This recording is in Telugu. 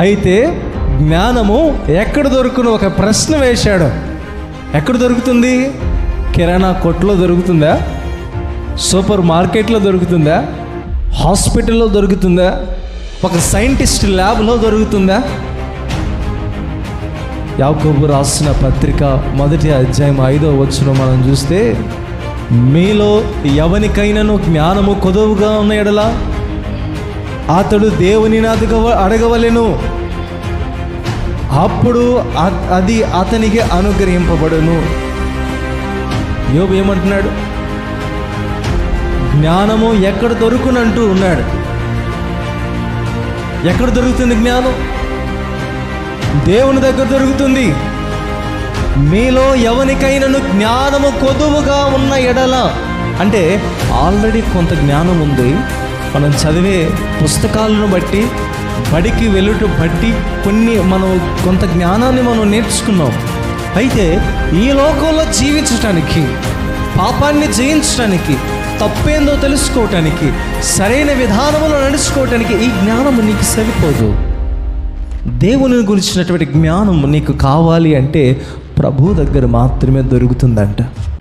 అయితే జ్ఞానము ఎక్కడ దొరుకును ఒక ప్రశ్న వేశాడు. ఎక్కడ దొరుకుతుంది? కిరాణా కొట్లో దొరుకుతుందా? సూపర్ మార్కెట్లో దొరుకుతుందా? హాస్పిటల్లో దొరుకుతుందా? ఒక సైంటిస్ట్ ల్యాబ్లో దొరుకుతుందా? యాకోబు రాసిన పత్రిక 1వ అధ్యాయం 5వ వచనం మనం చూస్తే, మీలో ఎవనికైనాను జ్ఞానము కొదువుగా ఉన్న ఎడల అతడు దేవునిని అడగవలెను, అప్పుడు అది అతనికి అనుగ్రహింపబడును. యోబు ఏమంటున్నాడు? జ్ఞానము ఎక్కడ దొరుకునంటూ ఉన్నాడు. ఎక్కడ దొరుకుతుంది జ్ఞానం? దేవుని దగ్గర దొరుకుతుంది. మీలో ఎవరికైనాను జ్ఞానము కొదువుగా ఉన్న ఎడల, అంటే ఆల్రెడీ కొంత జ్ఞానం ఉంది. మనం చదివే పుస్తకాలను బట్టి, బడికి వెళ్ళుట బట్టి మనం కొంత జ్ఞానాన్ని మనం నేర్చుకున్నాం. అయితే ఈ లోకంలో జీవించటానికి, పాపాన్ని జయించడానికి, తప్పేందో తెలుసుకోవటానికి, సరైన విధానంలో నడుచుకోవటానికి ఈ జ్ఞానము నీకు సరిపోదు. దేవుని గురించినటువంటి జ్ఞానం నీకు కావాలి అంటే ప్రభు దగ్గర మాత్రమే దొరుకుతుందంట.